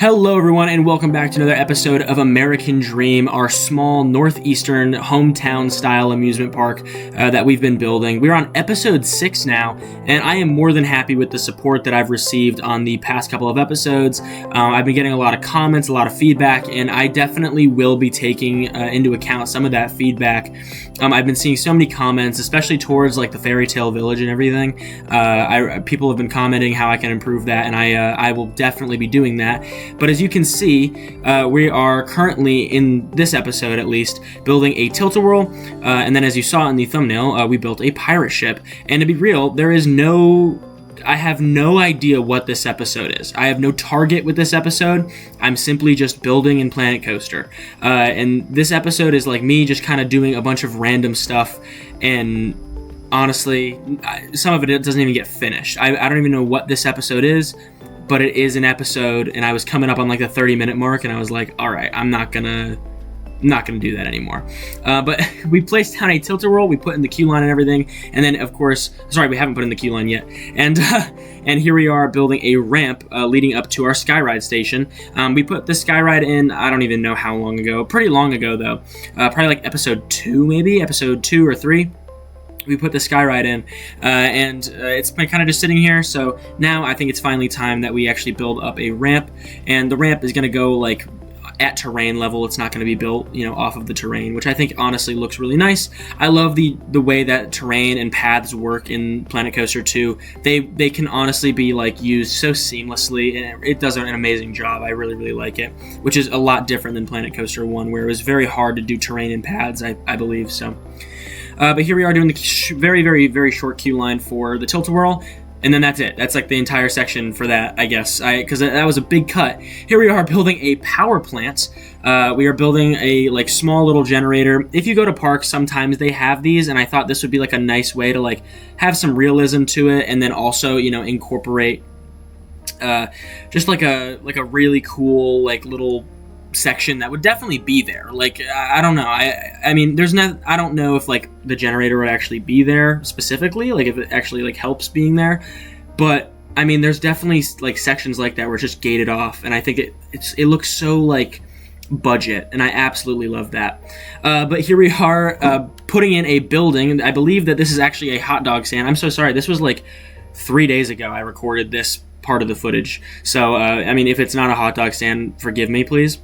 Hello everyone and welcome back to another episode of American Dream, our small northeastern hometown style amusement park that we've been building. We're on episode 6 now, and I am more than happy with the support that I've received on the past couple of episodes. I've been getting a lot of comments, a lot of feedback, and I definitely will be taking into account some of that feedback. I've been seeing so many comments, especially towards like the fairy tale village and everything. People have been commenting how I can improve that, and I will definitely be doing that. But as you can see, we are currently, in this episode at least, building a tilt-a-whirl, and then as you saw in the thumbnail, we built a pirate ship. And to be real, I have no idea what this episode is. I have no target with this episode. I'm simply just building in Planet Coaster. And this episode is like me just kind of doing a bunch of random stuff, and honestly, some of it doesn't even get finished. I don't even know what this episode is, but it is an episode, and I was coming up on like the 30-minute mark, and I was like, all right, I'm not gonna do that anymore. But we placed down a tilt-a-whirl, we put in the queue line and everything, and then of course, sorry, we haven't put in the queue line yet, and here we are building a ramp leading up to our skyride station. We put the skyride in, I don't even know how long ago, pretty long ago though, probably like episode 2 or 3. We put the skyride in, and it's been kind of just sitting here, so now I think it's finally time that we actually build up a ramp, and the ramp is going to go like at terrain level. It's not going to be built, off of the terrain, which I think honestly looks really nice. I love the way that terrain and paths work in Planet Coaster 2. They can honestly be like used so seamlessly, and it does an amazing job. I really, really like it, which is a lot different than Planet Coaster 1, where it was very hard to do terrain and paths, I believe, so... but here we are doing the very, very, very short queue line for the tilt-a-whirl, and then that's it. That's like the entire section for that, I guess, because that was a big cut. Here we are building a power plant. We are building a like small little generator. If you go to parks, sometimes they have these, and I thought this would be like a nice way to like have some realism to it, and then also incorporate just like a really cool like little section that would definitely be there. Like, I don't know. I mean, I don't know if like the generator would actually be there specifically, like if it actually like helps being there. But I mean, there's definitely like sections like that where it's just gated off, and I think it looks so like budget, and I absolutely love that. But here we are putting in a building. I believe that this is actually a hot dog stand. I'm so sorry. This was like 3 days ago I recorded this part of the footage, so I mean, if it's not a hot dog stand, forgive me please,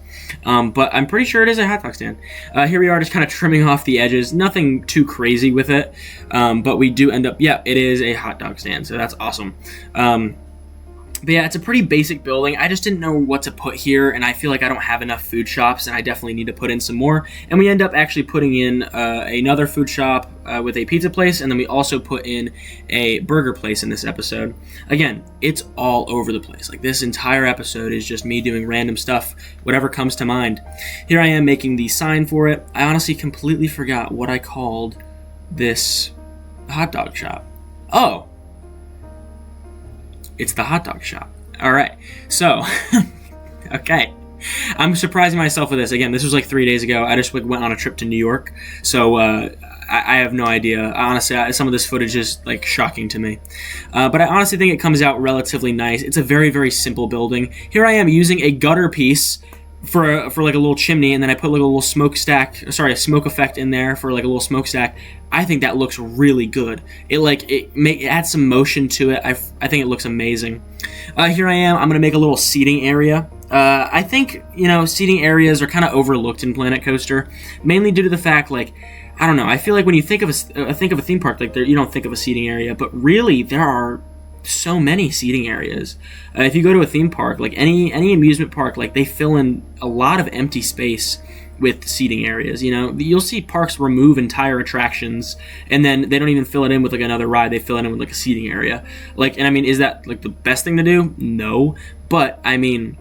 but I'm pretty sure it is a hot dog stand. Here we are just kind of trimming off the edges, nothing too crazy with it, but we do end up, yeah, it is a hot dog stand, so that's awesome. But yeah, it's a pretty basic building. I just didn't know what to put here, and I feel like I don't have enough food shops, and I definitely need to put in some more. And we end up actually putting in another food shop with a pizza place, and then we also put in a burger place in this episode. Again, it's all over the place. Like, this entire episode is just me doing random stuff, whatever comes to mind. Here I am making the sign for it. I honestly completely forgot what I called this hot dog shop. Oh! It's the hot dog shop. All right. So, okay. I'm surprising myself with this. Again, this was like 3 days ago. I just went on a trip to New York. So, I have no idea. Honestly, some of this footage is like shocking to me. But I honestly think it comes out relatively nice. It's a very, very simple building. Here I am using a gutter piece for like a little chimney, and then I put like a little a smoke effect in there for like a little smokestack. I think that looks really good. It adds some motion to it. I think it looks amazing. Here I am. I'm gonna make a little seating area. I think seating areas are kind of overlooked in Planet Coaster, mainly due to the fact, like, I don't know. I feel like when you think of a theme park, like you don't think of a seating area, but really there are so many seating areas. If you go to a theme park, like any amusement park, like they fill in a lot of empty space with seating areas. You'll see parks remove entire attractions, and then they don't even fill it in with like another ride. They fill it in with like a seating area. Like, and I mean, is that like the best thing to do? No, but I mean,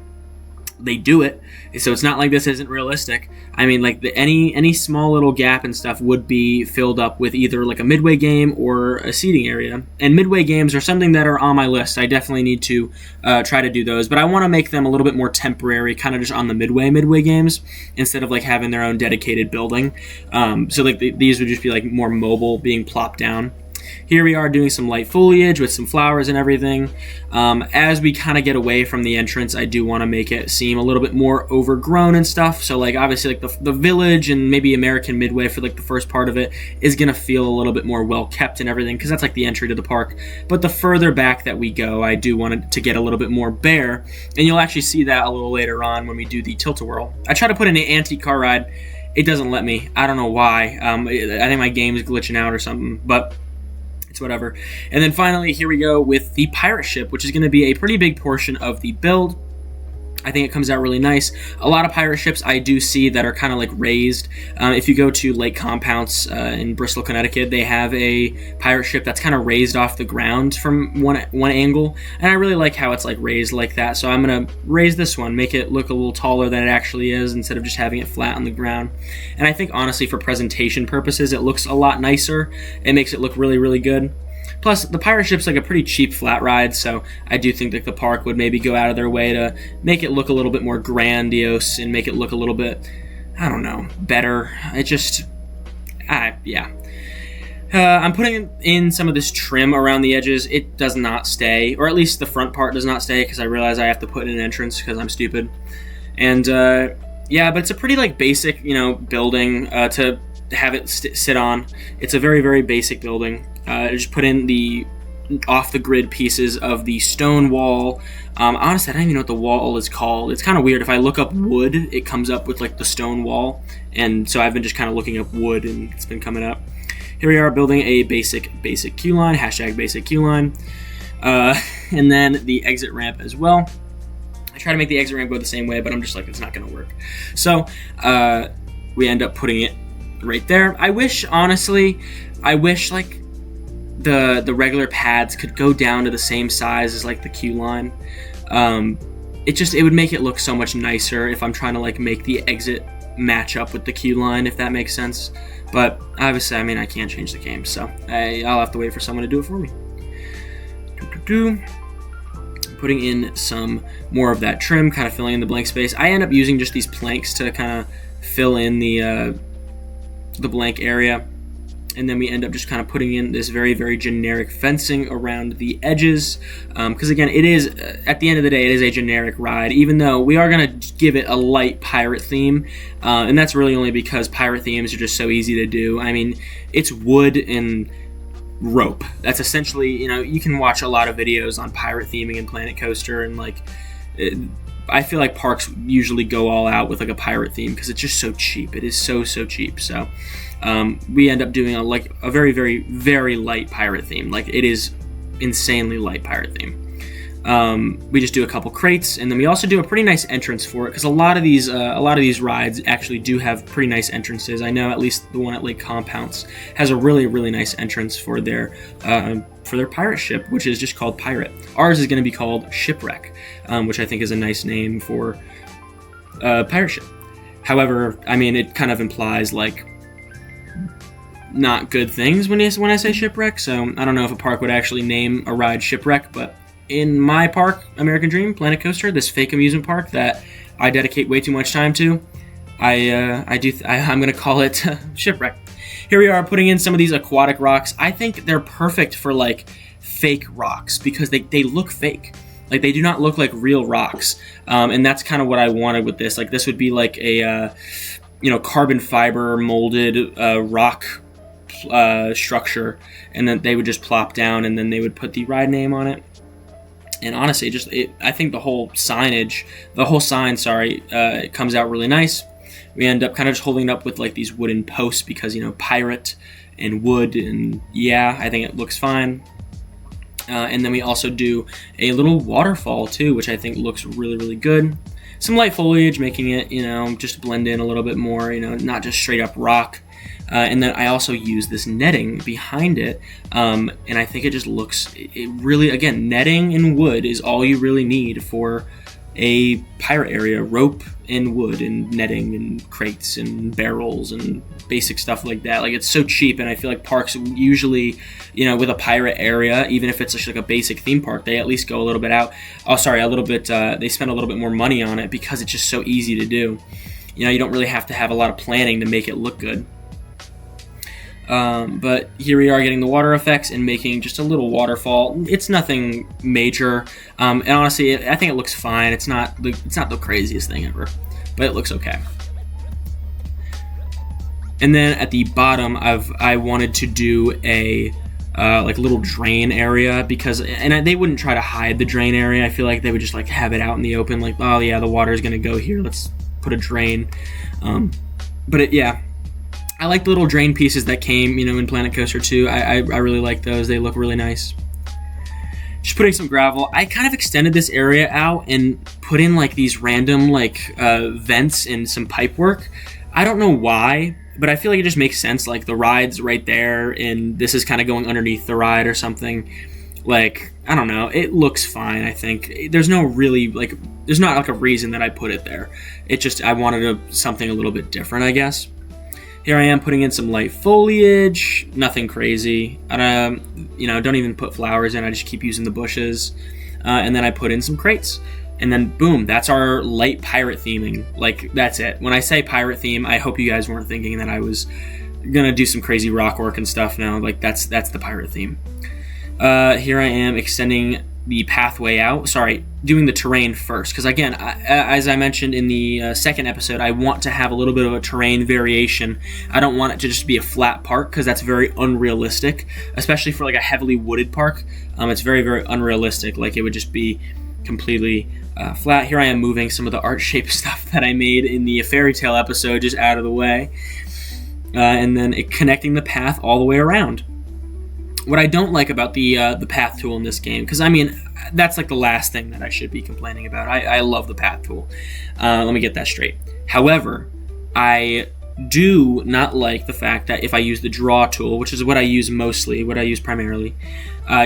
they do it, so it's not like this isn't realistic. I mean, like any small little gap and stuff would be filled up with either like a midway game or a seating area. And midway games are something that are on my list. I definitely need to try to do those, but I want to make them a little bit more temporary, kind of just on the midway games, instead of like having their own dedicated building. So like these would just be like more mobile, being plopped down. Here we are doing some light foliage with some flowers and everything. As we kind of get away from the entrance, I do want to make it seem a little bit more overgrown and stuff. So like obviously like the village and maybe American Midway for like the first part of it is going to feel a little bit more well kept and everything, because that's like the entry to the park. But the further back that we go, I do want it to get a little bit more bare, and you'll actually see that a little later on when we do the tilt-a-whirl. I try to put in an antique car ride. It doesn't let me. I don't know why. I think my game is glitching out or something, but it's whatever. And then finally, here we go with the pirate ship, which is going to be a pretty big portion of the build. I think it comes out really nice. A lot of pirate ships I do see that are kind of like raised. If you go to Lake Compounce in Bristol, Connecticut, they have a pirate ship that's kind of raised off the ground from one angle, and I really like how it's like raised like that. So I'm gonna raise this one, make it look a little taller than it actually is, instead of just having it flat on the ground. And I think honestly, for presentation purposes, it looks a lot nicer. It makes it look really, really good. Plus, the pirate ship's like a pretty cheap flat ride, so I do think that the park would maybe go out of their way to make it look a little bit more grandiose and make it look a little bit, I don't know, better. It just, yeah. I'm putting in some of this trim around the edges. It does not stay, or at least the front part does not stay, because I realize I have to put in an entrance because I'm stupid. And yeah, but it's a pretty like basic, building to have it sit on. It's a very, very basic building. I just put in the off-the-grid pieces of the stone wall. Honestly, I don't even know what the wall is called. It's kind of weird. If I look up wood, it comes up with like the stone wall, and so I've been just kind of looking up wood, and it's been coming up. Here we are building a basic queue line, #basic queue line, and then the exit ramp as well. I try to make the exit ramp go the same way, but I'm just like, it's not going to work. So we end up putting it right there. I wish like the regular pads could go down to the same size as like the queue line. It would make it look so much nicer if I'm trying to like make the exit match up with the queue line, if that makes sense. But obviously, I mean, I can't change the game, so I'll have to wait for someone to do it for me. Putting in some more of that trim, kind of filling in the blank space. I end up using just these planks to kind of fill in the blank area. And then we end up just kind of putting in this very, very generic fencing around the edges. Because again, it is, at the end of the day, it is a generic ride, even though we are going to give it a light pirate theme. And that's really only because pirate themes are just so easy to do. I mean, it's wood and rope. That's essentially, you can watch a lot of videos on pirate theming and Planet Coaster, and like, I feel like parks usually go all out with like a pirate theme because it's just so cheap. It is so cheap. So we end up doing a very, very, very light pirate theme. Like, it is insanely light pirate theme. We just do a couple crates, and then we also do a pretty nice entrance for it, because a lot of these rides actually do have pretty nice entrances. I know at least the one at Lake Compounce has a really, really nice entrance for their pirate ship, which is just called Pirate. Ours is going to be called Shipwreck, which I think is a nice name for pirate ship. However, I mean, it kind of implies like not good things when I say shipwreck, so I don't know if a park would actually name a ride Shipwreck, but in my park, American Dream, Planet Coaster, this fake amusement park that I dedicate way too much time to, I'm going to call it Shipwreck. Here we are putting in some of these aquatic rocks. I think they're perfect for like fake rocks because they look fake. Like, they do not look like real rocks, and that's kind of what I wanted with this. Like, this would be like a carbon fiber molded rock structure, and then they would just plop down, and then they would put the ride name on it. And honestly, I think the whole sign, it comes out really nice. We end up kind of just holding it up with like these wooden posts because, pirate and wood, and yeah, I think it looks fine. And then we also do a little waterfall too, which I think looks really, really good. Some light foliage, making it, just blend in a little bit more, not just straight up rock. And then I also use this netting behind it, and I think it just looks, it really, again, netting and wood is all you really need for a pirate area. Rope and wood and netting and crates and barrels and basic stuff like that. Like, it's so cheap, and I feel like parks usually, with a pirate area, even if it's just like a basic theme park, they at least go a little bit out. Oh, sorry, they spend a little bit more money on it because it's just so easy to do. You don't really have to have a lot of planning to make it look good. But here we are getting the water effects and making just a little waterfall. It's nothing major, and honestly, I think it looks fine. It's not the craziest thing ever, but it looks okay. And then at the bottom, I wanted to do a like little drain area, because they wouldn't try to hide the drain area. I feel like they would just like have it out in the open, like, oh yeah, the water is gonna go here, let's put a drain. Yeah, I like the little drain pieces that came, in Planet Coaster 2. I really like those. They look really nice. Just putting some gravel. I kind of extended this area out and put in like these random like vents and some pipe work. I don't know why, but I feel like it just makes sense. Like the ride's right there, and this is kind of going underneath the ride or something. Like, I don't know. It looks fine, I think. There's no really, like, there's not like a reason that I put it there. It just, I wanted something a little bit different, I guess. Here I am putting in some light foliage. Nothing crazy. Don't even put flowers in. I just keep using the bushes. And then I put in some crates. And then boom, that's our light pirate theming. Like, that's it. When I say pirate theme, I hope you guys weren't thinking that I was gonna do some crazy rock work and stuff. No, like that's the pirate theme. Here I am extending the pathway out. Sorry, doing the terrain first, because again, as I mentioned in the second episode, I want to have a little bit of a terrain variation. I don't want it to just be a flat park, because that's very unrealistic, especially for like a heavily wooded park. It's very, very unrealistic. Like, it would just be completely flat. Here I am moving some of the art shape stuff that I made in the fairy tale episode just out of the way, and then connecting the path all the way around. What I don't like about the path tool in this game, because I mean, that's like the last thing that I should be complaining about. I love the path tool. Let me get that straight. However, I do not like the fact that if I use the draw tool, which is what I use mostly, what I use primarily,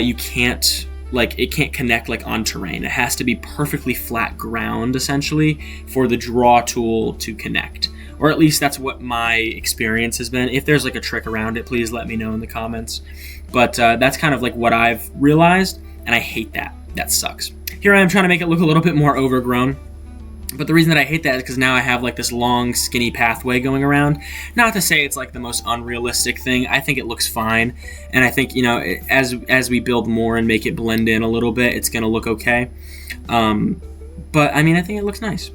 you can't, like, it can't connect like on terrain. It has to be perfectly flat ground, essentially, for the draw tool to connect. Or at least that's what my experience has been. If there's like a trick around it, please let me know in the comments. But that's kind of like what I've realized, and I hate that. That sucks. Here I am trying to make it look a little bit more overgrown. But the reason that I hate that is because now I have like this long, skinny pathway going around. Not to say it's like the most unrealistic thing. I think it looks fine. And I think, as we build more and make it blend in a little bit, it's going to look okay. But I mean, I think it looks nice.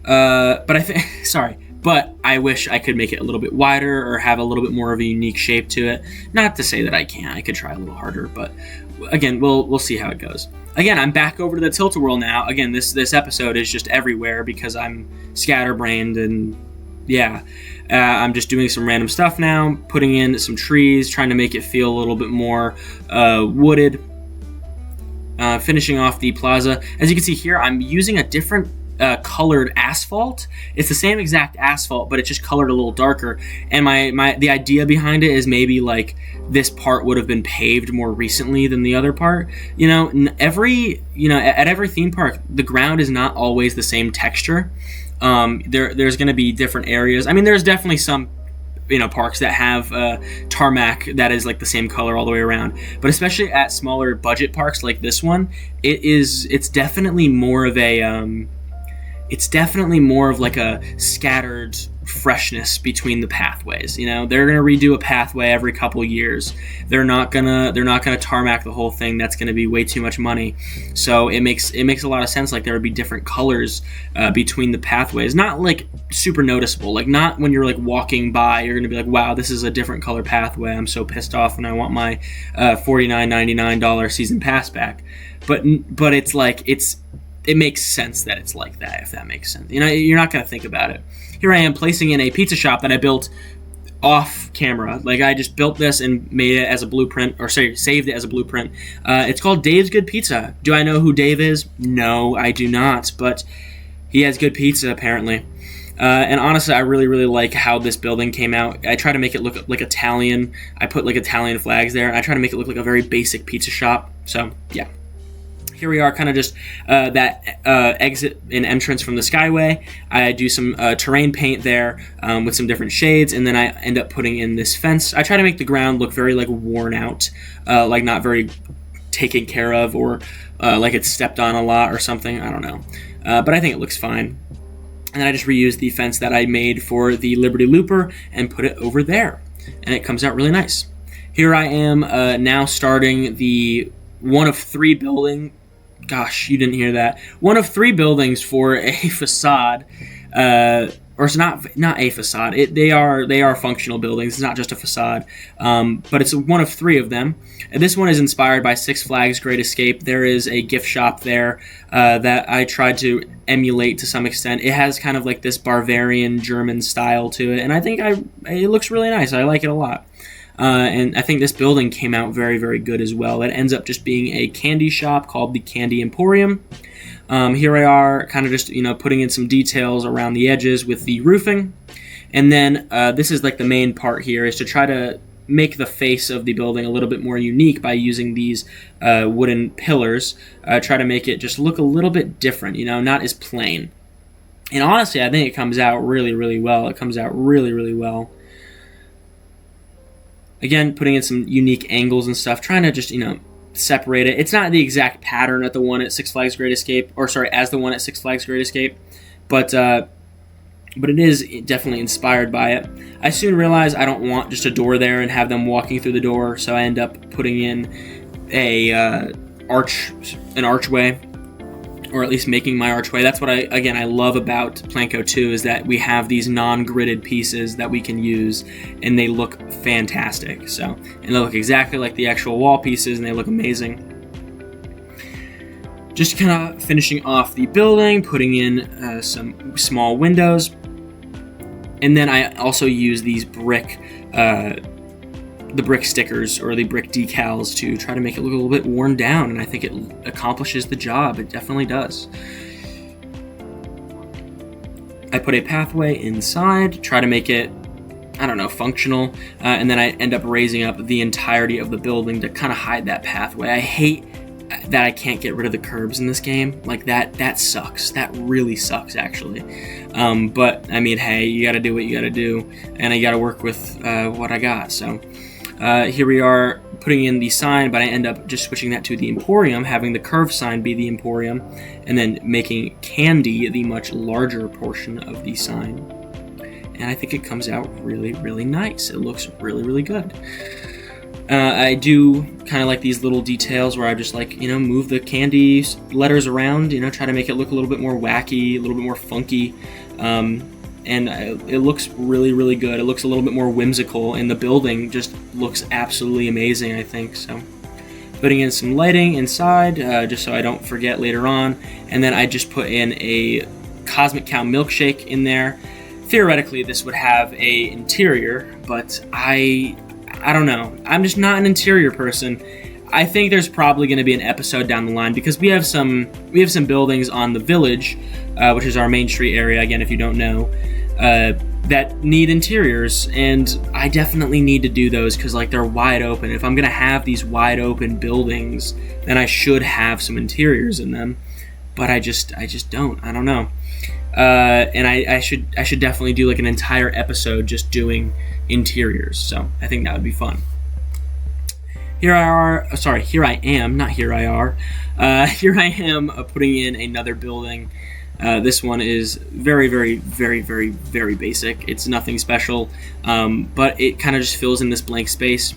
But I wish I could make it a little bit wider or have a little bit more of a unique shape to it. Not to say that I can't. I could try a little harder, but again, we'll see how it goes. Again, I'm back over to the Tilt-A-Whirl now. Again, this episode is just everywhere because I'm scatterbrained, and yeah, I'm just doing some random stuff now, putting in some trees, trying to make it feel a little bit more wooded. Finishing off the plaza. As you can see here, I'm using a different colored asphalt. It's the same exact asphalt, but it's just colored a little darker. And the idea behind it is maybe like this part would have been paved more recently than the other part. At every theme park, the ground is not always the same texture. There's going to be different areas. I mean, there's definitely some parks that have tarmac that is like the same color all the way around, but especially at smaller budget parks like this one, it's definitely more of a like a scattered freshness between the pathways. They're gonna redo a pathway every couple years. They're not gonna tarmac the whole thing. That's gonna be way too much money. So it makes a lot of sense. Like, there would be different colors between the pathways. Not like super noticeable. Like, not when you're like walking by, you're gonna be like, wow, this is a different color pathway. I'm so pissed off and I want my $49.99 season pass back. But it's like it makes sense that it's like that, if that makes sense. You're not going to think about it. Here I am placing in a pizza shop that I built off camera. Like, I just built this and made it as a blueprint, or saved it as a blueprint. It's called Dave's Good Pizza. Do I know who Dave is? No, I do not, but he has good pizza, apparently. And honestly, I really, really like how this building came out. I try to make it look like Italian. I put like Italian flags there, and I try to make it look like a very basic pizza shop. So, yeah. Here we are, kind of just that exit and entrance from the Skyway. I do some terrain paint there with some different shades, and then I end up putting in this fence. I try to make the ground look very like worn out, like not very taken care of, or like it's stepped on a lot or something. I don't know, but I think it looks fine. And I just reused the fence that I made for the Liberty Looper and put it over there. and it comes out really nice. Here I am now starting the one of three building. Gosh, you didn't hear that. One of three buildings for a facade. Or it's not a facade. They are functional buildings. It's not just a facade, but it's one of three of them. And this one is inspired by Six Flags Great Escape. There is a gift shop there that I tried to emulate to some extent. It has kind of like this Bavarian German style to it, and I think it looks really nice. I like it a lot. And I think this building came out very, very good as well. It ends up just being a candy shop called the Candy Emporium. Here I are kind of just, putting in some details around the edges with the roofing. And then this is like the main part here, is to try to make the face of the building a little bit more unique by using these wooden pillars. Try to make it just look a little bit different, not as plain. And honestly, I think it comes out really, really well. It comes out really, really well. Again, putting in some unique angles and stuff, trying to just, separate it. It's not the exact pattern at the one at Six Flags Great Escape, as the one at Six Flags Great Escape, but it is definitely inspired by it. I soon realized I don't want just a door there and have them walking through the door, so I end up putting in an archway, or at least making my archway. That's what I love about Planco 2, is that we have these non-gridded pieces that we can use, and they look fantastic. And they look exactly like the actual wall pieces, and they look amazing. Just kind of finishing off the building, putting in some small windows, and then I also use these the brick stickers or the brick decals to try to make it look a little bit worn down, and I think it accomplishes the job. It definitely does. I put a pathway inside, try to make it, functional, and then I end up raising up the entirety of the building to kind of hide that pathway. I hate that I can't get rid of the curbs in this game. Like, that sucks. That really sucks, actually. But, hey, you gotta do what you gotta do, and I gotta work with what I got, so... here we are putting in the sign, but I end up just switching that to the Emporium, having the curved sign be the Emporium, and then making Candy the much larger portion of the sign. And I think it comes out really, really nice. It looks really, really good. I do kind of like these little details where I just move the candy letters around, try to make it look a little bit more wacky, a little bit more funky. And it looks really, really good. It looks a little bit more whimsical, and the building just looks absolutely amazing, I think. So, putting in some lighting inside, just so I don't forget later on. And then I just put in a Cosmic Cow milkshake in there. Theoretically, this would have a interior, but I don't know. I'm just not an interior person. I think there's probably going to be an episode down the line, because we have some buildings on the village, which is our Main Street area, again, if you don't know, that need interiors, and I definitely need to do those because they're wide open. If I'm going to have these wide open buildings, then I should have some interiors in them, but I just don't. I don't know. And I should definitely do an entire episode just doing interiors, so I think that would be fun. Here I am putting in another building. This one is very, very, very, very, very basic. It's nothing special, but it kind of just fills in this blank space.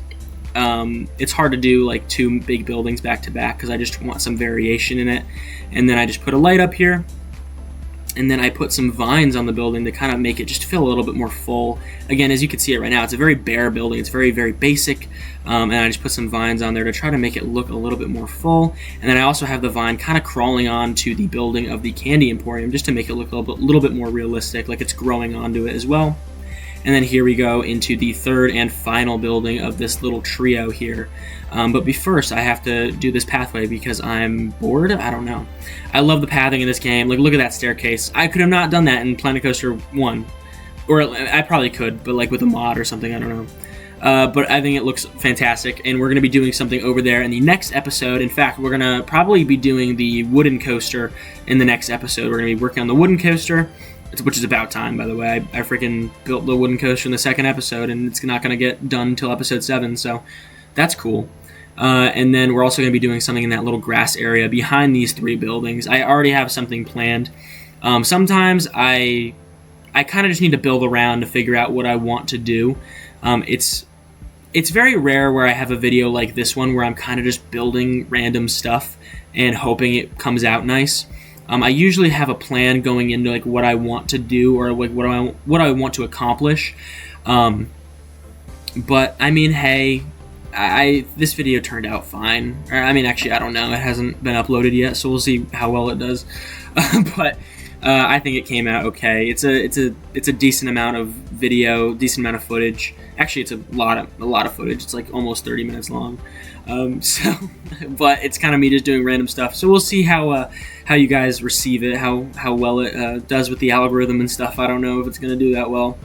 It's hard to do two big buildings back to back because I just want some variation in it. And then I just put a light up here. And then I put some vines on the building to kind of make it just feel a little bit more full. Again, as you can see it right now, it's a very bare building. It's very, very basic. And I just put some vines on there to try to make it look a little bit more full. And then I also have the vine kind of crawling onto the building of the Candy Emporium just to make it look a little bit more realistic, like it's growing onto it as well. And then here we go into the third and final building of this little trio here. But first, I have to do this pathway because I'm bored. I don't know. I love the pathing in this game. Look at that staircase. I could have not done that in Planet Coaster 1. Or I probably could, but with a mod or something, I don't know. But I think it looks fantastic, and we're going to be doing something over there in the next episode. In fact, we're going to probably be doing the wooden coaster in the next episode. We're going to be working on the wooden coaster, which is about time, by the way. I freaking built the wooden coaster in the second episode, and it's not going to get done until episode 7, so that's cool. And then we're also going to be doing something in that little grass area behind these 3 buildings. I already have something planned. Sometimes I kind of just need to build around to figure out what I want to do. It's very rare where I have a video like this one where I'm kind of just building random stuff and hoping it comes out nice. I usually have a plan going into like what I want to do or like what I want to accomplish. But I mean, hey, this video turned out fine. Or, I mean, actually, I don't know. It hasn't been uploaded yet, so we'll see how well it does. But I think it came out okay. It's a decent amount of video, decent amount of footage. Actually, it's a lot of footage. It's like almost 30 minutes long. But it's kind of me just doing random stuff. So we'll see how you guys receive it, how well it does with the algorithm and stuff. I don't know if it's gonna do that well.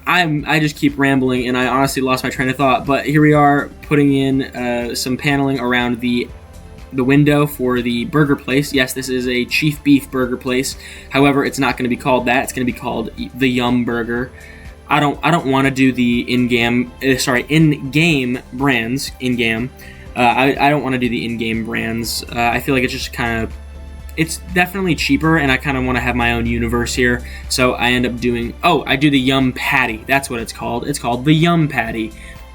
I just keep rambling, and I honestly lost my train of thought. But here we are putting in some paneling around the window for the burger place. Yes, this is a Chief Beef burger place. However, it's not going to be called that. It's going to be called the Yum Burger. I don't want to do the in-game brands. I don't want to do the in-game brands. I feel like it's just kind of, it's definitely cheaper, and I kind of want to have my own universe here. So I end up doing, I do the Yum Patty. That's what it's called. It's called the Yum Patty.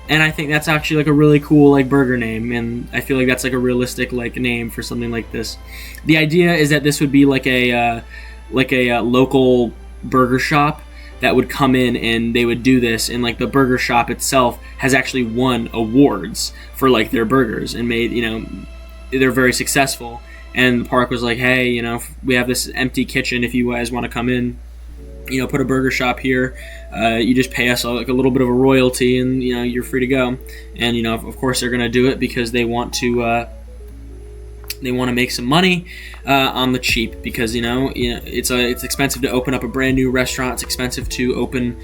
And I think that's actually like a really cool like burger name, and I feel like that's like a realistic like name for something like this. The idea is that this would be like a local burger shop that would come in and they would do this, and like the burger shop itself has actually won awards for like their burgers and made, they're very successful. And the park was like, hey, we have this empty kitchen if you guys want to come in, put a burger shop here. You just pay us like a little bit of a royalty, and you're free to go. And of course they're gonna do it because they want to make some money on the cheap, because it's expensive to open up a brand new restaurant. It's expensive to open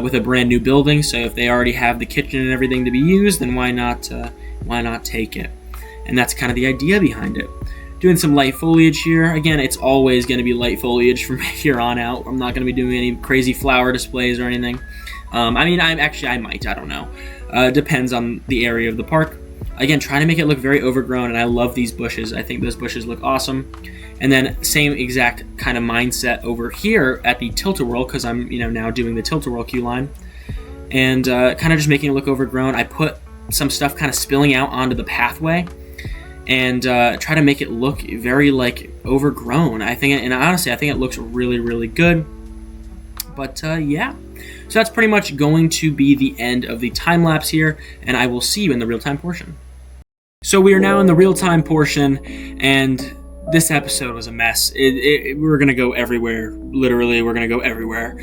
with a brand new building. So if they already have the kitchen and everything to be used, then why not take it? And that's kind of the idea behind it. Doing some light foliage here. Again, it's always going to be light foliage from here on out. I'm not going to be doing any crazy flower displays or anything. I might. I don't know. Depends on the area of the park. Again, trying to make it look very overgrown, and I love these bushes. I think those bushes look awesome. And then same exact kind of mindset over here at the Tilt-A-Whirl, because I'm now doing the Tilt-A-Whirl queue line, and kind of just making it look overgrown. I put some stuff kind of spilling out onto the pathway, and try to make it look very like overgrown. Honestly, I think it looks really, really good. But yeah, so that's pretty much going to be the end of the time lapse here, and I will see you in the real-time portion. So we are now in the real-time portion, and this episode was a mess. We're going to go everywhere. Literally, we're going to go everywhere.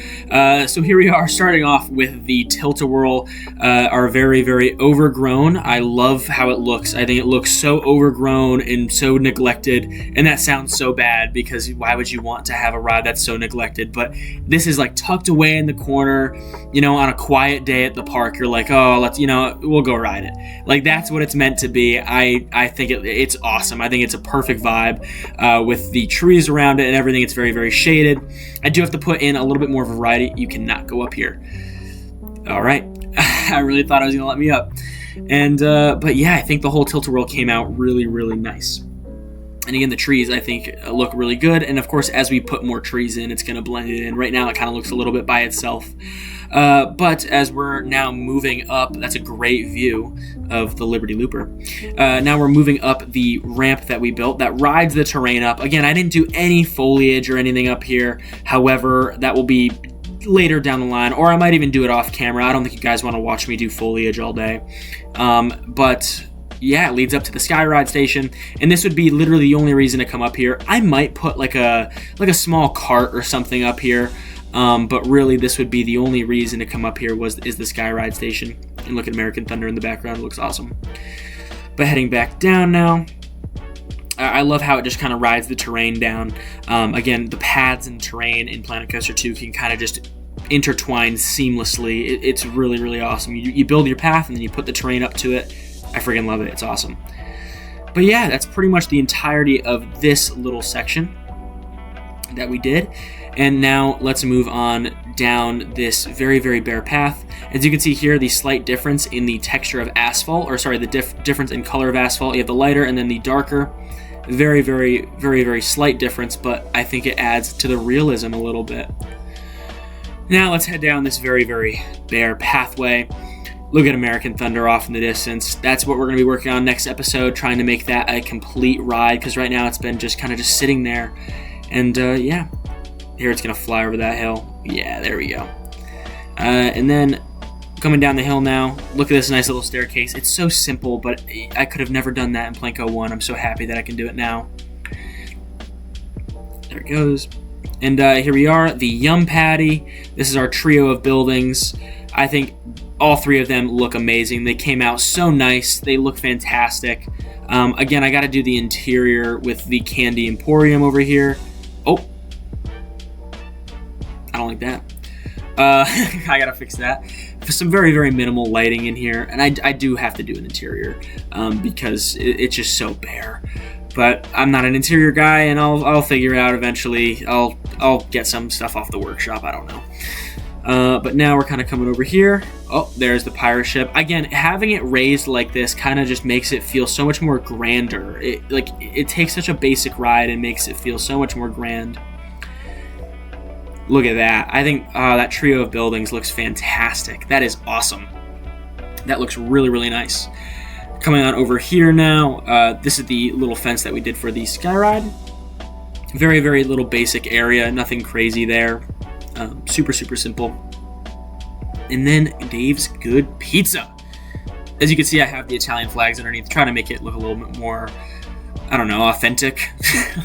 So here we are, starting off with the Tilt-A-Whirl, are very, very overgrown. I love how it looks. I think it looks so overgrown and so neglected, and that sounds so bad, because why would you want to have a ride that's so neglected? But this is like tucked away in the corner, on a quiet day at the park. You're like, oh, we'll go ride it. Like, that's what it's meant to be. I think it's awesome. I think it's a perfect vibe. With the trees around it and everything. It's very, very shaded. I do have to put in a little bit more variety. You cannot go up here. All right. I really thought I was going to let me up. And but yeah, I think the whole Tilt-A-Whirl came out really, really nice. And again, the trees, I think, look really good. And of course, as we put more trees in, it's going to blend it in. Right now, it kind of looks a little bit by itself. But as we're now moving up, that's a great view of the Liberty Looper. Now we're moving up the ramp that we built that rides the terrain up. Again, I didn't do any foliage or anything up here. However, that will be later down the line, or I might even do it off camera. I don't think you guys want to watch me do foliage all day. But yeah, it leads up to the Skyride station, and this would be literally the only reason to come up here. I might put like a small cart or something up here. But really, this would be the only reason to come up here is the Skyride station. And look at American Thunder in the background. It looks awesome. But heading back down now. I love how it just kind of rides the terrain down. Again, the paths and terrain in Planet Coaster 2 can kind of just intertwine seamlessly. It's really, really awesome. You build your path, and then you put the terrain up to it. I freaking love it. It's awesome. But yeah, that's pretty much the entirety of this little section that we did. And now let's move on down this very, very bare path. As you can see here, the slight difference in the texture of asphalt, or sorry, the difference in color of asphalt. You have the lighter and then the darker. Very, very, very, very slight difference, but I think it adds to the realism a little bit. Now let's head down this very, very bare pathway. Look at American Thunder off in the distance. That's what we're going to be working on next episode, trying to make that a complete ride, because right now it's been just kind of just sitting there. And yeah, here it's going to fly over that hill. Yeah, there we go. And then coming down the hill now, look at this nice little staircase. It's so simple, but I could have never done that in Planko 1. I'm so happy that I can do it now. There it goes. And here we are, the Yum Patty. This is our trio of buildings. I think all three of them look amazing. They came out so nice. They look fantastic. Again, I got to do the interior with the Candy Emporium over here. Oh, I don't like that. I got to fix that. Some very, very minimal lighting in here. And I do have to do an interior because it's just so bare. But I'm not an interior guy, and I'll figure it out eventually. I'll get some stuff off the workshop. I don't know. But now we're kind of coming over here. Oh, there's the pirate ship. Again, having it raised like this kind of just makes it feel so much more grander. It takes such a basic ride and makes it feel so much more grand. Look at that. I think that trio of buildings looks fantastic. That is awesome. That looks really, really nice. Coming on over here now, this is the little fence that we did for the sky ride. Very, very little basic area, nothing crazy there. Super, super simple. And then Dave's Good Pizza. As you can see, I have the Italian flags underneath, trying to make it look a little bit more, I don't know, authentic.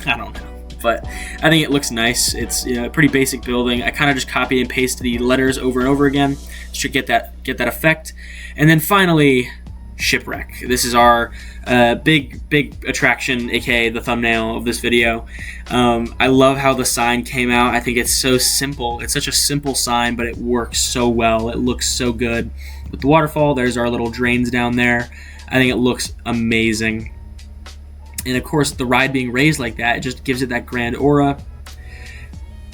I don't know. But I think it looks nice. It's a pretty basic building. I kind of just copied and pasted the letters over and over again to get that effect. And then finally, Shipwreck. This is our big attraction, aka the thumbnail of this video. I love how the sign came out. I think it's so simple. It's such a simple sign, but it works so well. It looks so good. With the waterfall, there's our little drains down there. I think it looks amazing. And of course, the ride being raised like that, it just gives it that grand aura.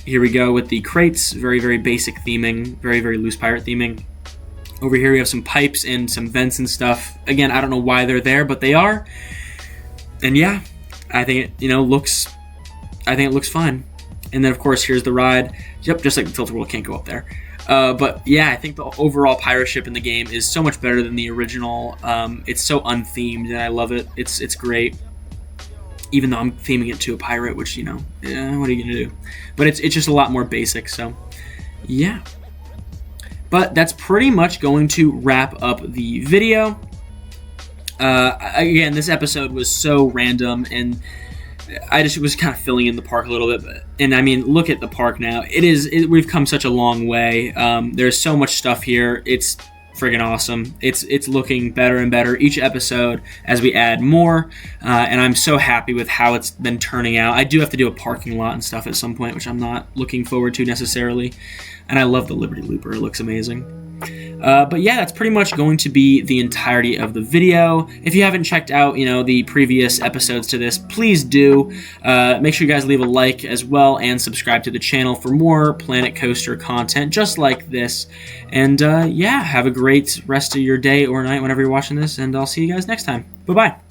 Here we go with the crates. Very, very basic theming. Very, very loose pirate theming. Over here we have some pipes and some vents and stuff. Again, I don't know why they're there, but they are. And yeah, I think it, looks fine. And then of course here's the ride. Yep, just like the tilt-a-whirl, can't go up there. But yeah, I think the overall pirate ship in the game is so much better than the original. It's so unthemed, and I love it. It's great. Even though I'm theming it to a pirate, which what are you gonna do? But it's just a lot more basic. So yeah. But that's pretty much going to wrap up the video. Again, this episode was so random, and I just was kind of filling in the park a little bit. And I mean, look at the park now. We've come such a long way. There's so much stuff here. It's friggin' awesome. It's looking better and better each episode as we add more. And I'm so happy with how it's been turning out. I do have to do a parking lot and stuff at some point, which I'm not looking forward to necessarily. And I love the Liberty Looper. It looks amazing. But yeah, that's pretty much going to be the entirety of the video. If you haven't checked out, the previous episodes to this, please do. Make sure you guys leave a like as well and subscribe to the channel for more Planet Coaster content just like this. And yeah, have a great rest of your day or night whenever you're watching this, and I'll see you guys next time. Bye-bye.